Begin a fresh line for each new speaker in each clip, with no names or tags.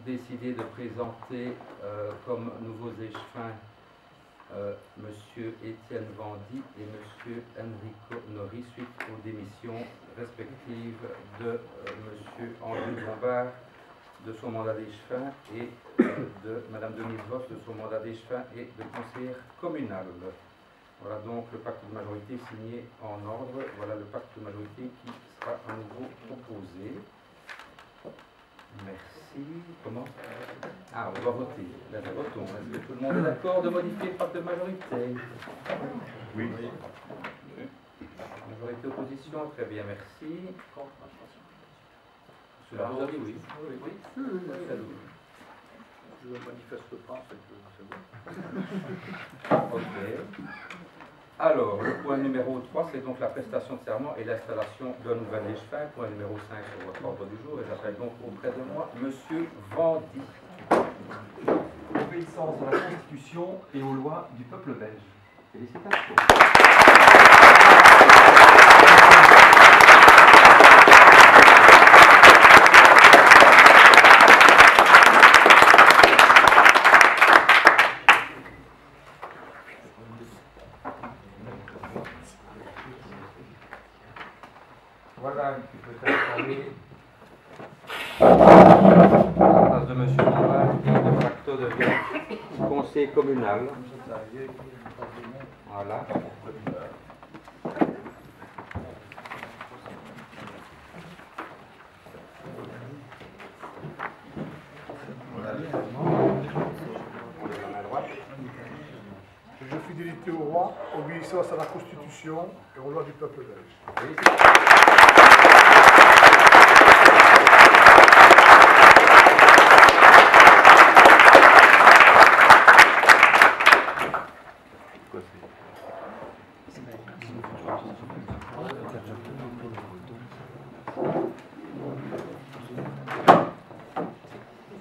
décidé de présenter comme nouveaux échevins Monsieur Étienne Vandy et Monsieur Enrico Nori suite aux démissions respectives de Monsieur André Bombard de son mandat d'échevin et de Madame Denise Voss de son mandat d'échevin et de conseillère communale. Voilà donc le pacte de majorité signé en ordre. Voilà le pacte de majorité qui sera à nouveau proposé. Merci. Comment? Ah, on doit voter. Là, nous votons. Est-ce que tout le monde est d'accord de modifier le pacte de majorité? Oui. Majorité opposition, très bien, merci. Monsieur Larry, oui. Oui.
Je ne manifeste pas, c'est bon.
Ok. Alors, le point numéro 3, c'est donc la prestation de serment et l'installation d'un nouvel échevin. Point numéro 5 sur votre ordre du jour. Et j'appelle donc auprès de moi Monsieur Vandy.
Obéissance à la Constitution et aux lois du peuple belge.
Félicitations. Voilà qui peut informer la place de M. Bombard qui de facto devient conseiller communal. Voilà.
Je fidélité au roi, obéissance à la Constitution et aux lois du peuple belge.
Oui.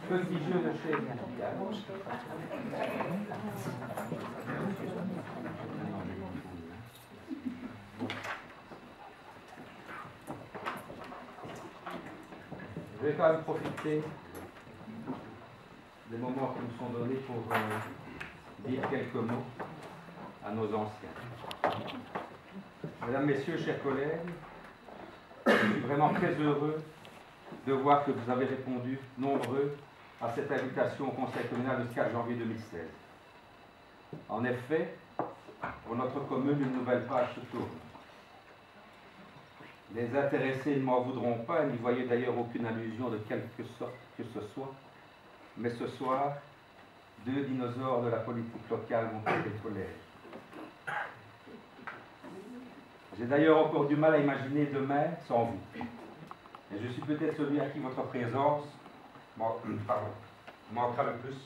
Petit jeu de chaises Je vais quand même profiter des moments qui nous sont donnés pour dire quelques mots à nos anciens. Mesdames, Messieurs, chers collègues, je suis vraiment très heureux de voir que vous avez répondu nombreux à cette invitation au Conseil communal de 4 janvier 2016. En effet, pour notre commune, une nouvelle page se tourne. Les intéressés ne m'en voudront pas, n'y voyaient d'ailleurs aucune allusion de quelque sorte que ce soit. Mais ce soir, 2 dinosaures de la politique locale vont quitter le collège. J'ai d'ailleurs encore du mal à imaginer demain sans vous. Et je suis peut-être celui à qui votre présence manquera le plus,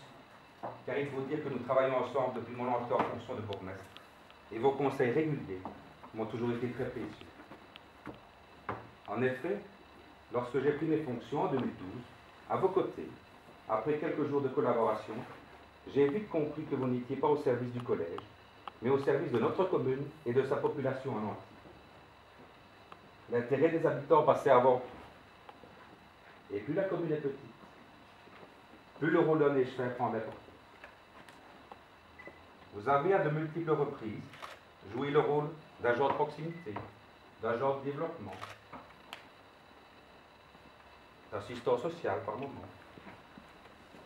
car il faut dire que nous travaillons ensemble depuis mon entrée en fonction de bourgmestre. Et vos conseils réguliers m'ont toujours été très précieux. En effet, lorsque j'ai pris mes fonctions en 2012, à vos côtés, après quelques jours de collaboration, j'ai vite compris que vous n'étiez pas au service du collège, mais au service de notre commune et de sa population en entier. L'intérêt des habitants passait avant tout. Et plus la commune est petite, plus le rôle d'un échevin prend d'importance. Vous avez à de multiples reprises joué le rôle d'agent de proximité, d'agent de développement, d'assistant social par moment,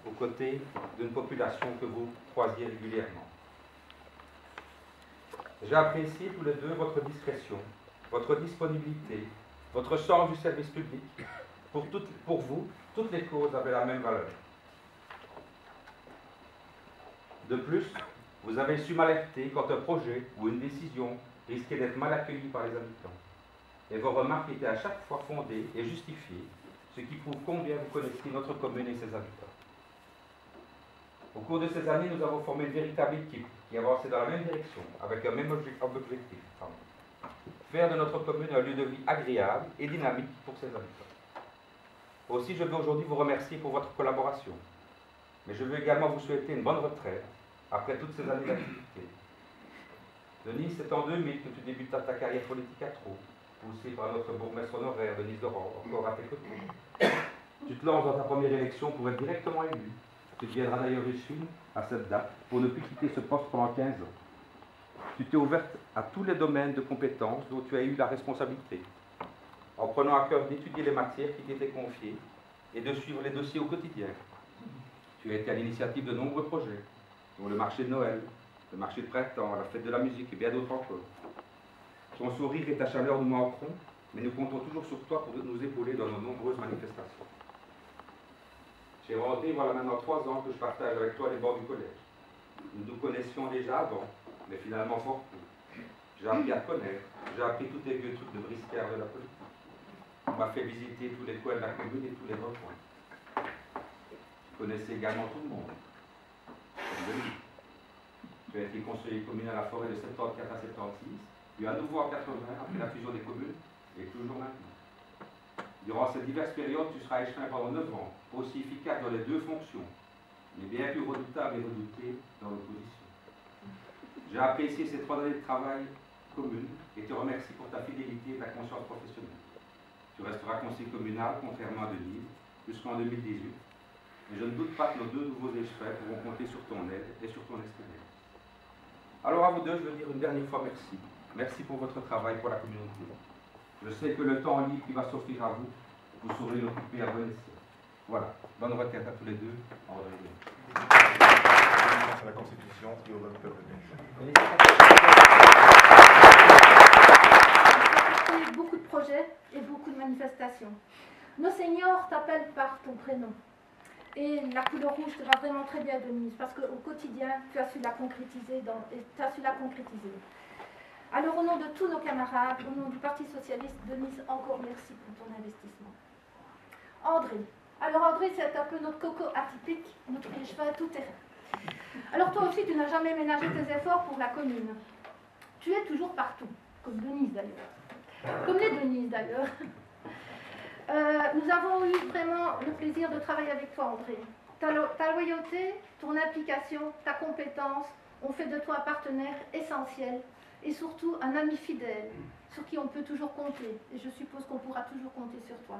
aux côtés d'une population que vous croisiez régulièrement. J'ai apprécié tous les deux votre discrétion, votre disponibilité, votre sens du service public. Pour vous, toutes les causes avaient la même valeur. De plus, vous avez su m'alerter quand un projet ou une décision risquait d'être mal accueilli par les habitants. Et vos remarques étaient à chaque fois fondées et justifiées, ce qui prouve combien vous connaissiez notre commune et ses habitants. Au cours de ces années, nous avons formé une véritable équipe qui avançait dans la même direction, avec un même objectif. Faire de notre commune un lieu de vie agréable et dynamique pour ses habitants. Aussi, je veux aujourd'hui vous remercier pour votre collaboration. Mais je veux également vous souhaiter une bonne retraite après toutes ces années d'activité. Denise, c'est en 2000 que tu débutes ta carrière politique à Trou, poussé par notre bourgmestre honoraire, Denise Laurent, encore à tes côtés. Tu te lances dans ta première élection pour être directement élu. Tu deviendras d'ailleurs échevine à cette date pour ne plus quitter ce poste pendant 15 ans. Tu t'es ouverte à tous les domaines de compétences dont tu as eu la responsabilité, en prenant à cœur d'étudier les matières qui t'étaient confiées et de suivre les dossiers au quotidien. Tu as été à l'initiative de nombreux projets, dont le marché de Noël, le marché de printemps, la fête de la musique et bien d'autres encore. Ton sourire et ta chaleur nous manqueront, mais nous comptons toujours sur toi pour nous épauler dans nos nombreuses manifestations. Cher André, voilà maintenant 3 ans que je partage avec toi les bords du collège. Nous nous connaissions déjà avant, mais finalement fort peu. J'ai appris à te connaître, j'ai appris tous tes vieux trucs de briscard de la politique. On m'a fait visiter tous les coins de la commune et tous les recoins. Tu connaissais également tout le monde. Tu as été conseiller communal à la forêt de 74 à 76, puis à nouveau en 80 après la fusion des communes, et toujours maintenant. Durant ces diverses périodes, tu seras échevin pendant 9 ans, aussi efficace dans les 2 fonctions, mais bien plus redoutable et redouté dans l'opposition. J'ai apprécié ces 3 années de travail communes et te remercie pour ta fidélité et ta conscience professionnelle. Tu resteras conseiller communal, contrairement à Denise, jusqu'en 2018, et je ne doute pas que nos 2 nouveaux échevins pourront compter sur ton aide et sur ton expérience. Alors à vous deux, je veux dire une dernière fois merci. Merci pour votre travail pour la communauté. Je sais que le temps libre qui va s'offrir à vous, vous saurez l'occuper à bon escient. Voilà, bonne retraite à tous les deux. André.
À la Constitution et au peuple belge.
Beaucoup de projets et beaucoup de manifestations. Nos seniors t'appellent par ton prénom. Et la couleur rouge te va vraiment très bien, Denise, parce qu'au quotidien, tu as su la concrétiser. Alors, au nom de tous nos camarades, au nom du Parti Socialiste, Denise, encore merci pour ton investissement. André. Alors, André, c'est un peu notre coco atypique, notre échevin tout terrain. Alors, toi aussi, tu n'as jamais ménagé tes efforts pour la commune. Tu es toujours partout, comme Denise d'ailleurs. Comme les Denise d'ailleurs. Nous avons eu vraiment le plaisir de travailler avec toi, André. Ta loyauté, ton implication, ta compétence ont fait de toi un partenaire essentiel et surtout un ami fidèle sur qui on peut toujours compter. Et je suppose qu'on pourra toujours compter sur toi.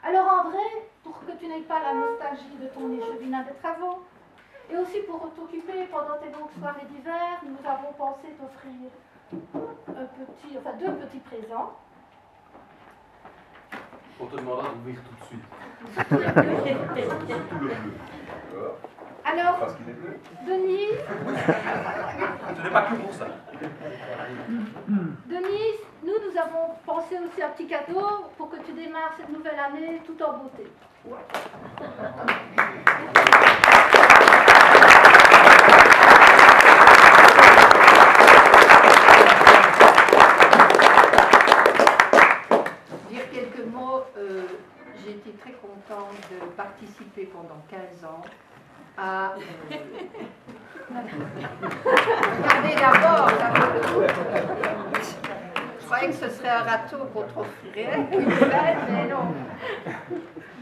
Alors André, pour que tu n'aies pas la nostalgie de ton échevinat de travaux, et aussi pour t'occuper pendant tes longues soirées d'hiver, nous avons pensé t'offrir deux petits présents.
On te demandera d'ouvrir tout de suite.
Surtout le bleu.
Alors,
Parce qu'il est bleu.
Denise,
Ce n'est pas que pour ça.
Denise, nous avons pensé aussi à un petit cadeau pour que tu démarres cette nouvelle année tout en beauté.
Dire quelques mots, j'ai été très contente de participer pendant 15 ans à... Regardez d'abord, je croyais que ce serait un râteau qu'on t'offrirait, une belle, mais non.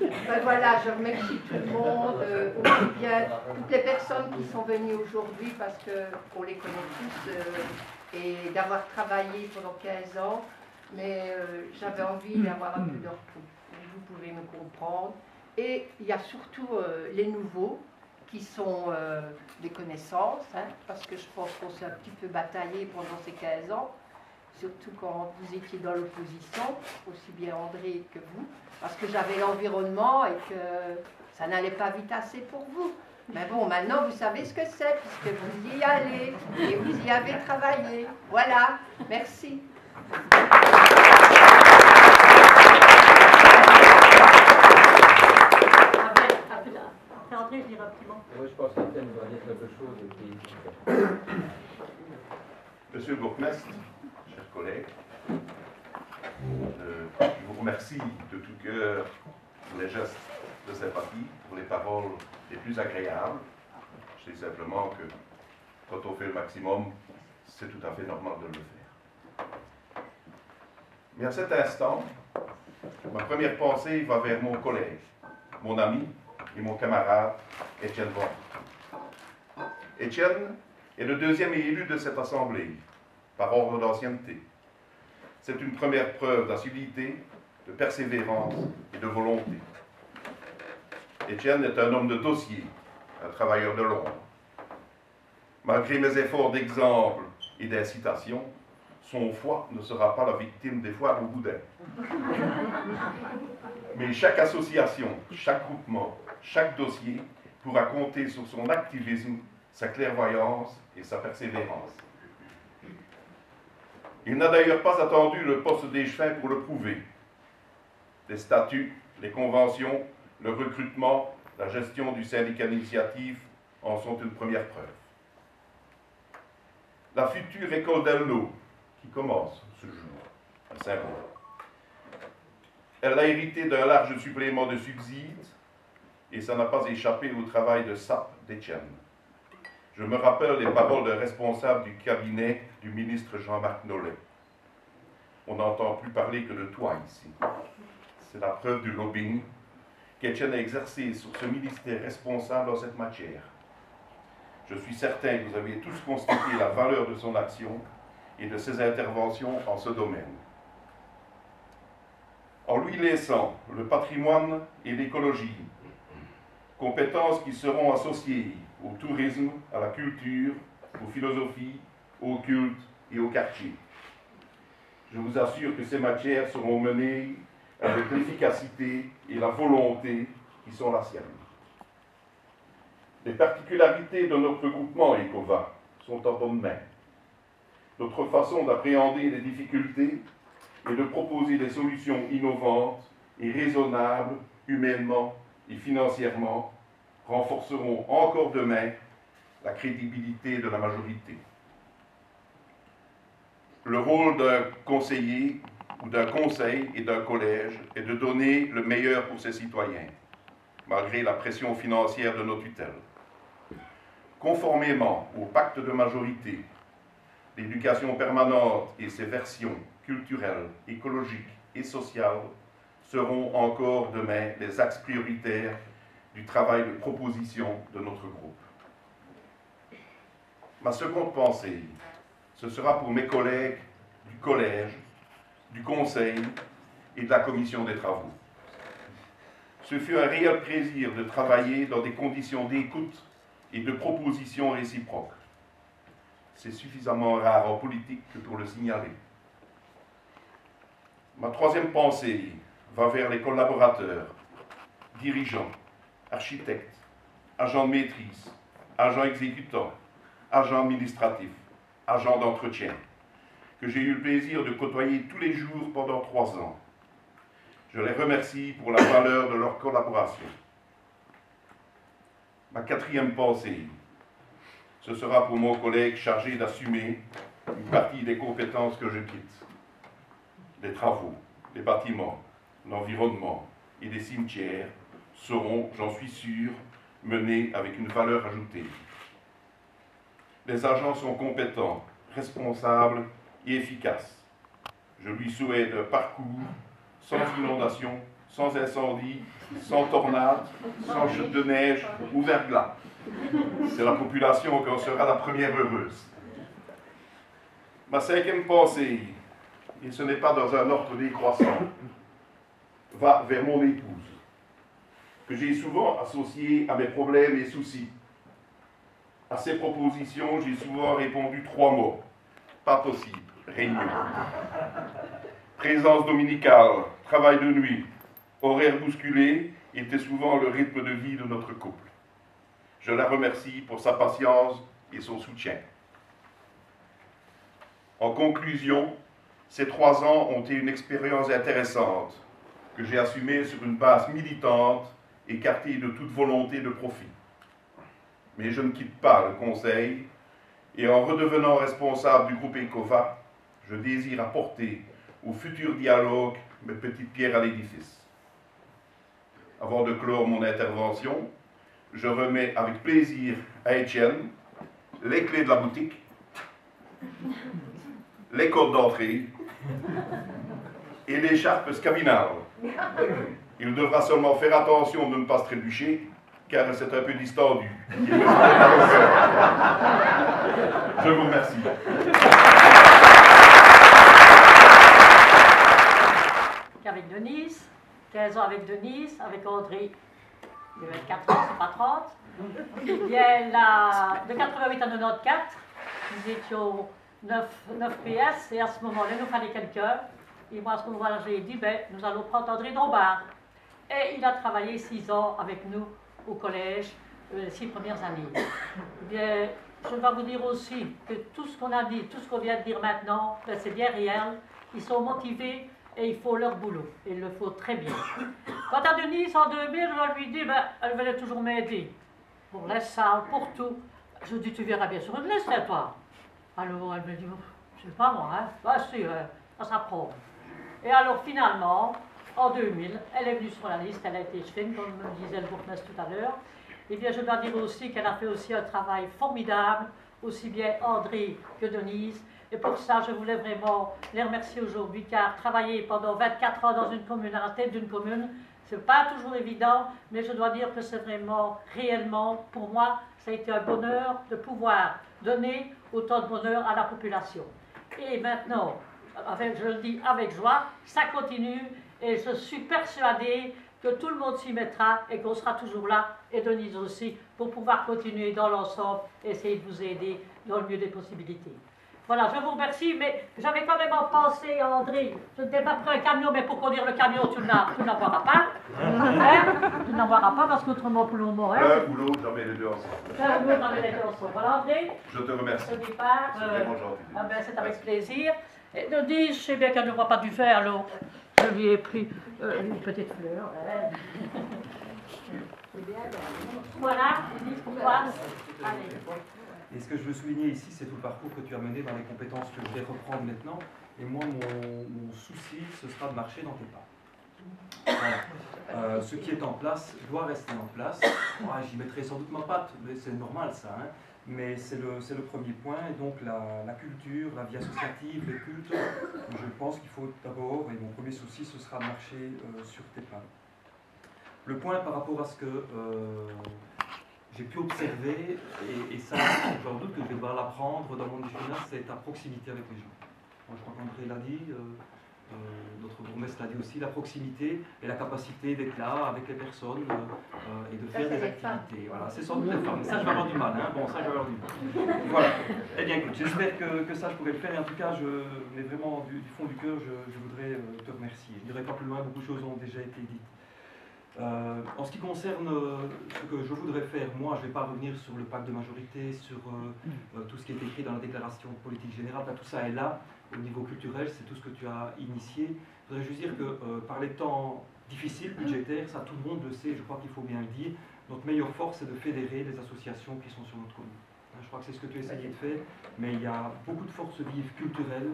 Ben voilà, je remercie tout le monde, aussi bien toutes les personnes qui sont venues aujourd'hui parce qu'on les connaît tous et d'avoir travaillé pendant 15 ans, mais j'avais envie d'avoir un peu de repos. Vous pouvez me comprendre. Et il y a surtout les nouveaux qui sont des connaissances, hein, parce que je pense qu'on s'est un petit peu bataillé pendant ces 15 ans, surtout quand vous étiez dans l'opposition, aussi bien André que vous, parce que j'avais l'environnement et que ça n'allait pas vite assez pour vous. Mais bon, maintenant vous savez ce que c'est, puisque vous y allez et vous y avez travaillé. Voilà, merci.
André, je dis rapidement.
Oui, je pense qu'Étienne doit dire quelque chose.
Monsieur le bourgmestre, chers collègues, je vous remercie de tout cœur pour les gestes de sympathie, pour les paroles les plus agréables. Je sais simplement que quand on fait le maximum, c'est tout à fait normal de le faire. Mais à cet instant, ma première pensée va vers mon collègue, mon ami et mon camarade Étienne Bon. Étienne est le deuxième élu de cette assemblée, par ordre d'ancienneté. C'est une première preuve d'assiduité, de persévérance et de volonté. Étienne est un homme de dossier, un travailleur de l'ombre. Malgré mes efforts d'exemple et d'incitation, son foie ne sera pas la victime des foires au boudin. Mais chaque association, chaque groupement, chaque dossier pourra compter sur son activisme, sa clairvoyance et sa persévérance. Il n'a d'ailleurs pas attendu le poste d'échevin pour le prouver. Les statuts, les conventions, le recrutement, la gestion du syndicat d'initiative en sont une première preuve. La future école d'Elno, qui commence ce jour à Saint-Roch, elle a hérité d'un large supplément de subsides et ça n'a pas échappé au travail de sape d'Étienne. Je me rappelle les paroles d'un responsable du cabinet du ministre Jean-Marc Nollet. On n'entend plus parler que de toi ici. C'est la preuve du lobbying qu'Étienne a exercé sur ce ministère responsable en cette matière. Je suis certain que vous avez tous constaté la valeur de son action et de ses interventions en ce domaine. En lui laissant le patrimoine et l'écologie, compétences qui seront associées au tourisme, à la culture, aux philosophies, au culte et au quartier. Je vous assure que ces matières seront menées avec l'efficacité et la volonté qui sont la sienne. Les particularités de notre groupement ECOVA sont en bonne main. Notre façon d'appréhender les difficultés et de proposer des solutions innovantes et raisonnables, humainement et financièrement, renforceront encore demain la crédibilité de la majorité. Le rôle d'un conseiller ou d'un conseil et d'un collège est de donner le meilleur pour ses citoyens, malgré la pression financière de nos tutelles. Conformément au pacte de majorité, l'éducation permanente et ses versions culturelles, écologiques et sociales seront encore demain les axes prioritaires du travail de proposition de notre groupe. Ma seconde pensée, ce sera pour mes collègues du collège, du conseil et de la commission des travaux. Ce fut un réel plaisir de travailler dans des conditions d'écoute et de proposition réciproque. C'est suffisamment rare en politique que pour le signaler. Ma troisième pensée va vers les collaborateurs, dirigeants, architectes, agents de maîtrise, agents exécutants, agents administratifs, agents d'entretien, que j'ai eu le plaisir de côtoyer tous les jours pendant 3 ans. Je les remercie pour la valeur de leur collaboration. Ma quatrième pensée, ce sera pour mon collègue chargé d'assumer une partie des compétences que je quitte. Les travaux, les bâtiments, l'environnement et les cimetières seront, j'en suis sûr, menés avec une valeur ajoutée. Les agents sont compétents, responsables et efficaces. Je lui souhaite un parcours sans inondation, sans incendie, sans tornade, sans chute de neige ou verglas. C'est la population qui en sera la première heureuse. Ma cinquième pensée, et ce n'est pas dans un ordre décroissant, va vers mon épouse, que j'ai souvent associée à mes problèmes et soucis. À ses propositions, j'ai souvent répondu 3 mots. Pas possible, réunion. Présence dominicale, travail de nuit, horaire bousculé était souvent le rythme de vie de notre couple. Je la remercie pour sa patience et son soutien. En conclusion, ces 3 ans ont été une expérience intéressante que j'ai assumée sur une base militante, écartée de toute volonté de profit. Mais je ne quitte pas le Conseil et en redevenant responsable du groupe ECOVA, je désire apporter au futur dialogue mes petites pierres à l'édifice. Avant de clore mon intervention, je remets avec plaisir à Étienne les clés de la boutique, les codes d'entrée et l'écharpe scabinale. Il devra seulement faire attention de ne pas se trébucher, car c'est un peu distendu. Je vous remercie.
Avec Denise, 15 ans avec Denise, avec André, de 24 ans, c'est pas 30. Eh bien, là, de 88 à 94, nous étions 9 PS, et à ce moment-là, il nous fallait quelqu'un. Et moi, à ce moment-là, j'ai dit, ben, nous allons prendre André Dombard. Et il a travaillé 6 ans avec nous au collège, les 6 premières années. Eh bien, je dois vous dire aussi que tout ce qu'on a dit, tout ce qu'on vient de dire maintenant, ben, c'est bien réel. Ils sont motivés et ils font leur boulot. Et il le faut très bien. Quant à Denise, en 2000, je lui dis, ben, elle venait toujours m'aider. Pour la salle, pour tout. Je dis, tu verras bien sur une liste, hein, toi. Alors, elle me dit, je sais pas moi, hein. Bah, si, ça s'apprend. Et alors, finalement, en 2000, elle est venue sur la liste, elle a été chefine, comme me disait le bourgmestre tout à l'heure. Et bien, je dois dire aussi qu'elle a fait aussi un travail formidable, aussi bien André que Denise. Et pour ça, je voulais vraiment les remercier aujourd'hui, car travailler pendant 24 ans dans une commune, à la tête d'une commune, c'est pas toujours évident, mais je dois dire que c'est vraiment, réellement, pour moi, ça a été un bonheur de pouvoir donner autant de bonheur à la population. Et maintenant, je le dis avec joie, ça continue, et je suis persuadée que tout le monde s'y mettra et qu'on sera toujours là, et Denise aussi, pour pouvoir continuer dans l'ensemble, essayer de vous aider dans le mieux des possibilités. Voilà, je vous remercie, mais j'avais quand même pensé à André. Je ne t'ai pas pris un camion, mais pour conduire le camion, tu n'en verras pas. Hein? Tu n'en verras pas, parce qu'autrement, pour le moment...
Un ou l'autre, j'en mets les deux ensemble.
Voilà, André.
Je te remercie.
C'est
vraiment gentil.
Ah ben, c'est avec plaisir. Et Denise, je sais bien qu'elle ne voit pas du fer, alors je lui ai pris une petite fleur. Voilà, Denise, pour toi. Allez.
Et ce que je veux souligner ici, c'est tout le parcours que tu as mené dans les compétences que je vais reprendre maintenant. Et moi, mon souci, ce sera de marcher dans tes pas. Voilà. Ce qui est en place doit rester en place. J'y mettrai sans doute ma patte, mais c'est normal ça. Hein. Mais c'est le premier point. Et donc la culture, la vie associative, les cultes, je pense qu'il faut d'abord, et mon premier souci, ce sera de marcher sur tes pas. Le point par rapport à ce que... j'ai pu observer, et ça, j'en doute que je vais devoir l'apprendre dans mon discipline, c'est ta proximité avec les gens. Moi, je crois qu'André l'a dit, notre bourgmestre l'a dit aussi, la proximité et la capacité d'être là avec les personnes et de faire des activités. Voilà, c'est sans doute les femmes. Ça, je vais avoir du mal. Hein. Bon, ça, je vais avoir du mal. Voilà. Eh bien, écoute, j'espère que ça, je pourrai le faire. Et en tout cas, mais vraiment, du fond du cœur, je voudrais te remercier. Je n'irai pas plus loin, beaucoup de choses ont déjà été dites. En ce qui concerne ce que je voudrais faire, moi je ne vais pas revenir sur le pacte de majorité, sur tout ce qui est écrit dans la déclaration politique générale, tout ça est là, au niveau culturel, c'est tout ce que tu as initié. Je voudrais juste dire que par les temps difficiles, budgétaires, ça tout le monde le sait, je crois qu'il faut bien le dire, notre meilleure force c'est de fédérer les associations qui sont sur notre commune. Je crois que c'est ce que tu as essayé de faire, mais il y a beaucoup de forces vives culturelles,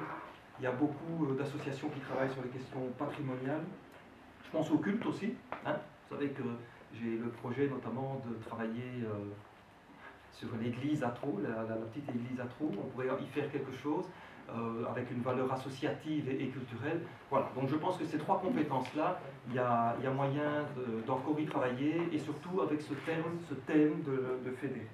il y a beaucoup d'associations qui travaillent sur les questions patrimoniales. Je pense au culte aussi. Hein. Vous savez que j'ai le projet notamment de travailler sur l'église à Traux, la petite église à Traux. On pourrait y faire quelque chose avec une valeur associative et culturelle. Voilà, donc je pense que ces trois compétences-là, il y a moyen d'encore y travailler et surtout avec ce thème de fédérer.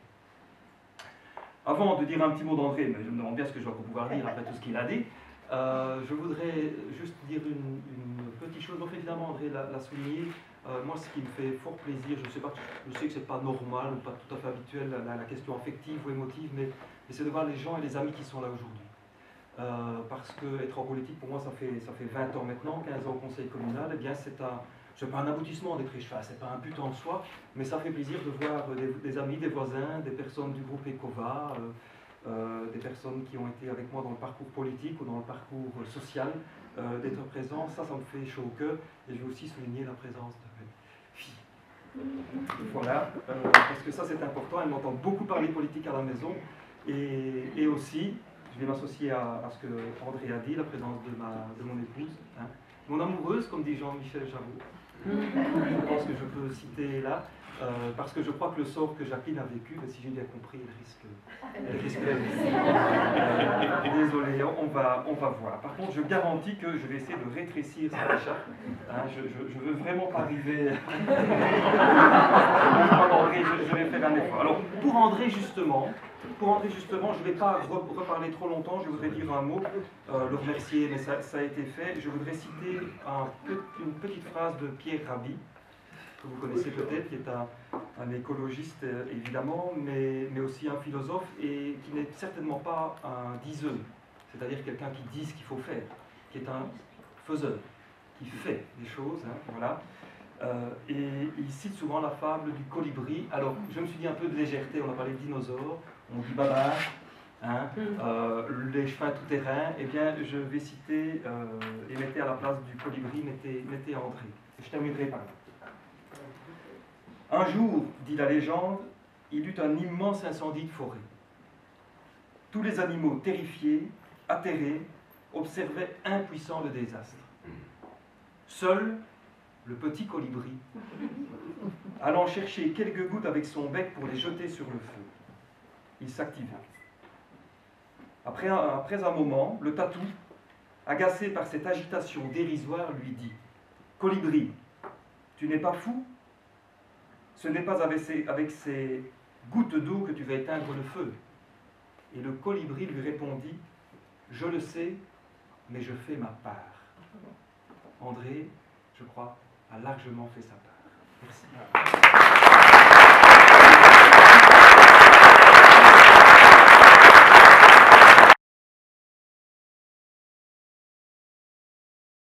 Avant de dire un petit mot d'André, mais je me demande bien ce que je vais pouvoir dire après tout ce qu'il a dit, je voudrais juste dire une petite chose. Donc évidemment, André l'a souligné. Moi, ce qui me fait fort plaisir, je sais que ce n'est pas normal ou pas tout à fait habituel, la question affective ou émotive, mais c'est de voir les gens et les amis qui sont là aujourd'hui. Parce que être en politique, pour moi, ça fait 20 ans maintenant, 15 ans au conseil communal, et bien c'est pas un aboutissement d'être riche, c'est pas un but en soi, mais ça fait plaisir de voir des amis, des voisins, des personnes du groupe ECOVA, des personnes qui ont été avec moi dans le parcours politique ou dans le parcours social, d'être présents, ça me fait chaud au cœur. Et je vais aussi souligner la présence de mes filles. Voilà, parce que ça c'est important, elles m'entendent beaucoup parler politique à la maison. Et aussi, je vais m'associer à ce que André a dit, la présence de mon épouse. Hein. Mon amoureuse, comme dit Jean-Michel Jarreau. Je pense que je peux citer là. Parce que je crois que le sort que Jacqueline a vécu, si j'ai bien compris, elle risque désolé, on va voir. Par contre, je garantis que je vais essayer de rétrécir cette écharpe. Hein, je veux vraiment pas arriver. Je vais faire un effort. Alors, pour André justement, je ne vais pas reparler trop longtemps, je voudrais dire un mot, le remercier, mais ça a été fait. Je voudrais citer une petite phrase de Pierre Rabhi, que vous connaissez peut-être, qui est un écologiste évidemment, mais aussi un philosophe, et qui n'est certainement pas un diseur, c'est-à-dire quelqu'un qui dit ce qu'il faut faire, qui est un faiseur, qui fait des choses, hein, voilà. Et il cite souvent la fable du colibri. Alors, je me suis dit un peu de légèreté, on a parlé de dinosaures, on dit baba, hein, les chemins tout-terrain. Eh bien, je vais citer, et mettez à la place du colibri, mettez André. Et je terminerai par là. Un jour, dit la légende, il eut un immense incendie de forêt. Tous les animaux terrifiés, atterrés, observaient impuissants le désastre. Seul le petit colibri, allant chercher quelques gouttes avec son bec pour les jeter sur le feu. Il s'activa. Après un moment, le tatou, agacé par cette agitation dérisoire, lui dit « Colibri, tu n'es pas fou? Ce n'est pas avec ces gouttes d'eau que tu vas éteindre le feu. » Et le colibri lui répondit « Je le sais, mais je fais ma part. » André, je crois, a largement fait sa part. Merci.